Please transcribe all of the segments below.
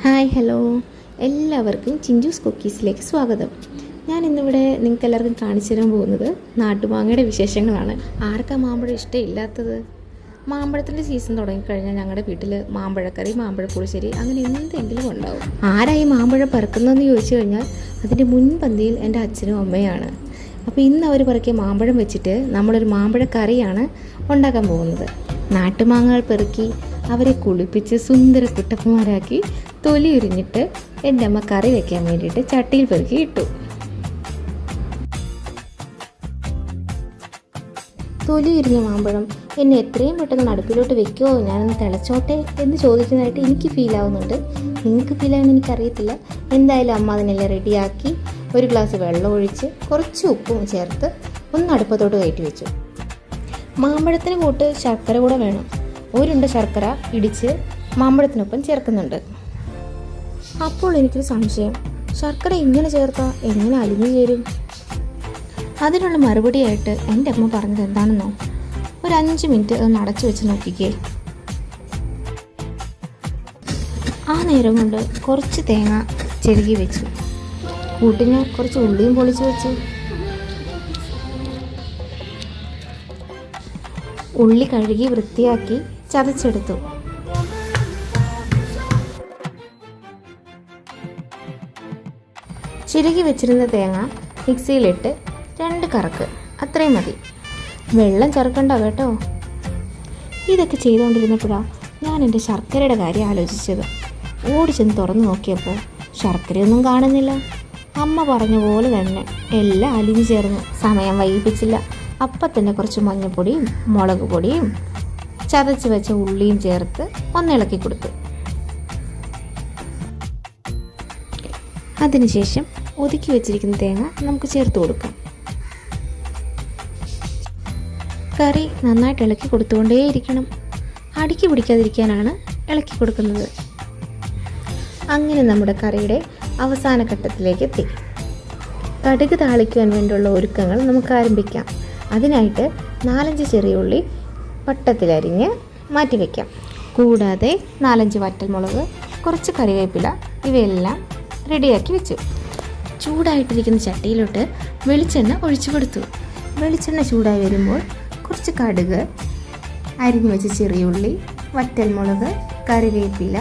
Hi hello, എല്ലാവർക്കും ചിഞ്ചൂസ് കുക്കീസിലേക്ക് സ്വാഗതം. ഞാൻ ഇന്നിവിടെ നിങ്ങൾക്ക് എല്ലാവർക്കും കാണിച്ചു തരാൻ പോകുന്നത് നാട്ടുമാങ്ങയുടെ വിശേഷങ്ങളാണ്. ആർക്കാ മാമ്പഴം ഇഷ്ടമില്ലാത്തത്? മാമ്പഴത്തിൻ്റെ സീസൺ തുടങ്ങിക്കഴിഞ്ഞാൽ ഞങ്ങളുടെ വീട്ടിൽ മാമ്പഴക്കറി, മാമ്പഴ പുളിശ്ശേരി അങ്ങനെ എന്തെങ്കിലും ഉണ്ടാവും. ആരായി മാമ്പഴം പറക്കുന്നതെന്ന് ചോദിച്ചു കഴിഞ്ഞാൽ അതിൻ്റെ മുൻപന്തിയിൽ എൻ്റെ അച്ഛനും അമ്മയാണ്. അപ്പോൾ ഇന്ന് അവർ പറക്കിയ മാമ്പഴം വെച്ചിട്ട് നമ്മളൊരു മാമ്പഴക്കറിയാണ് ഉണ്ടാക്കാൻ പോകുന്നത്. നാട്ടുമാങ്ങകൾ പെറുക്കി അവരെ കുളിപ്പിച്ച് സുന്ദര കുട്ടപ്പന്മാരാക്കി തൊലി ഉരിഞ്ഞിട്ട് എൻ്റെ അമ്മ കറി വെക്കാൻ വേണ്ടിയിട്ട് ചട്ടിയിൽ പെറുക്കി ഇട്ടു. തൊലി ഉരിഞ്ഞ മാമ്പഴം എന്നെ എത്രയും പെട്ടെന്ന് അടുപ്പിലോട്ട് വെക്കുമോ, ഞാനൊന്ന് തിളച്ചോട്ടെ എന്ന് ചോദിക്കുന്നതായിട്ട് എനിക്ക് ഫീൽ ആവുന്നുണ്ട്. നിങ്ങൾക്ക് ഫീൽ ആവുമെന്ന് എനിക്കറിയത്തില്ല. എന്തായാലും അമ്മ അതിനെല്ലാം റെഡിയാക്കി ഒരു ഗ്ലാസ് വെള്ളം ഒഴിച്ച് കുറച്ച് ഉപ്പും ചേർത്ത് ഒന്ന് അടുപ്പത്തോട്ട് കയറ്റി വെച്ചു. മാമ്പഴത്തിന് കൂട്ട് ശർക്കര കൂടെ വേണം. ഒരുണ്ട ശർക്കര ഇടിച്ച് മാമ്പഴത്തിനൊപ്പം ചേർക്കുന്നുണ്ട്. അപ്പോൾ എനിക്കൊരു സംശയം, ശർക്കര ഇങ്ങനെ ചേർത്താൽ എങ്ങനെ അലിഞ്ഞു ചേരും? അതിനുള്ള മറുപടിയായിട്ട് എൻ്റെ അമ്മ പറഞ്ഞത് എന്താണെന്നോ, ഒരു 5 മിനിറ്റ് ഒന്ന് അടച്ചു വെച്ച് നോക്കിക്കേ. ആ നേരം കൊണ്ട് കുറച്ച് തേങ്ങ ചെരുകി വെച്ചു. കൂട്ടിന് കുറച്ച് ഉള്ളിയും പൊളിച്ച് വെച്ചു. ഉള്ളി കഴുകി വൃത്തിയാക്കി ചതച്ചെടുത്തു. ചിരകി വെച്ചിരുന്ന തേങ്ങ മിക്സിയിലിട്ട് 2 കറക്ക്, അത്രയും മതി. വെള്ളം ചേർക്കണ്ട കേട്ടോ. ഇതൊക്കെ ചെയ്തുകൊണ്ടിരുന്നപ്പോഴാണ് ഞാൻ എൻ്റെ ശർക്കരയുടെ കാര്യം ആലോചിച്ചത്. ഓടി ചെന്ന് തുറന്നു നോക്കിയപ്പോൾ ശർക്കരയൊന്നും കാണുന്നില്ല. അമ്മ പറഞ്ഞ പോലെ തന്നെ എല്ലാം അലിഞ്ഞു ചേർന്നു. സമയം വൈകിപ്പിച്ചില്ല. അപ്പം തന്നെ കുറച്ച് മഞ്ഞൾപ്പൊടിയും മുളക് പൊടിയും ചതച്ച് വെച്ച ഉള്ളിയും ചേർത്ത് ഒന്നിളക്കി കൊടുത്തു. അതിനുശേഷം ഒതുക്കി വെച്ചിരിക്കുന്ന തേങ്ങ നമുക്ക് ചേർത്ത് കൊടുക്കാം. കറി നന്നായിട്ട് ഇളക്കി കൊടുത്തുകൊണ്ടേയിരിക്കണം. അടിക്ക് പിടിക്കാതിരിക്കാനാണ് ഇളക്കി കൊടുക്കുന്നത്. അങ്ങനെ നമ്മുടെ കറിയുടെ അവസാന ഘട്ടത്തിലേക്ക് എത്തി. കടുക് താളിക്കുവാൻ വേണ്ടിയുള്ള ഒരുക്കങ്ങൾ നമുക്ക് ആരംഭിക്കാം. അതിനായിട്ട് 4-5 ചെറിയ ഉള്ളി വട്ടത്തിലരിഞ്ഞ് മാറ്റി വയ്ക്കാം. കൂടാതെ 4-5 വറ്റൽമുളക്, കുറച്ച് കറിവേപ്പില ഇവയെല്ലാം റെഡിയാക്കി വെച്ചു. ചൂടായിട്ടിരിക്കുന്ന ചട്ടിയിലോട്ട് വെളിച്ചെണ്ണ ഒഴിച്ചു കൊടുത്തു. വെളിച്ചെണ്ണ ചൂടായി വരുമ്പോൾ കുറച്ച് കടുക്, അരിഞ്ഞു വെച്ച ചെറിയ ഉള്ളി, വറ്റൽമുളക്, കറിവേപ്പില,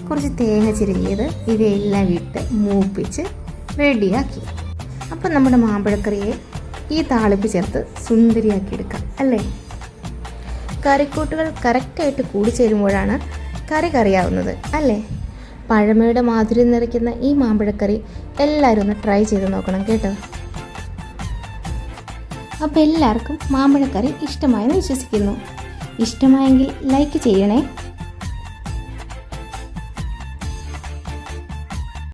കുറച്ച് തേങ്ങ ചിരകിയത് ഇവയെല്ലാം ഇട്ട് മൂപ്പിച്ച് റെഡിയാക്കി. അപ്പം നമ്മുടെ മാമ്പഴക്കറിയെ ഈ താളിപ്പ് ചേർത്ത് സുന്ദരിയാക്കി എടുക്കാം അല്ലേ? കറിക്കൂട്ടുകൾ കറക്റ്റായിട്ട് കൂടിച്ചേരുമ്പോഴാണ് കറി കറിയാവുന്നത് അല്ലേ? പഴമയുടെ മാധുര്യം നിറയ്ക്കുന്ന ഈ മാമ്പഴക്കറി എല്ലാവരും ഒന്ന് ട്രൈ ചെയ്ത് നോക്കണം കേട്ടോ. അപ്പോൾ എല്ലാവർക്കും മാമ്പഴക്കറി ഇഷ്ടമായെന്ന് വിശ്വസിക്കുന്നു. ഇഷ്ടമായെങ്കിൽ ലൈക്ക് ചെയ്യണേ.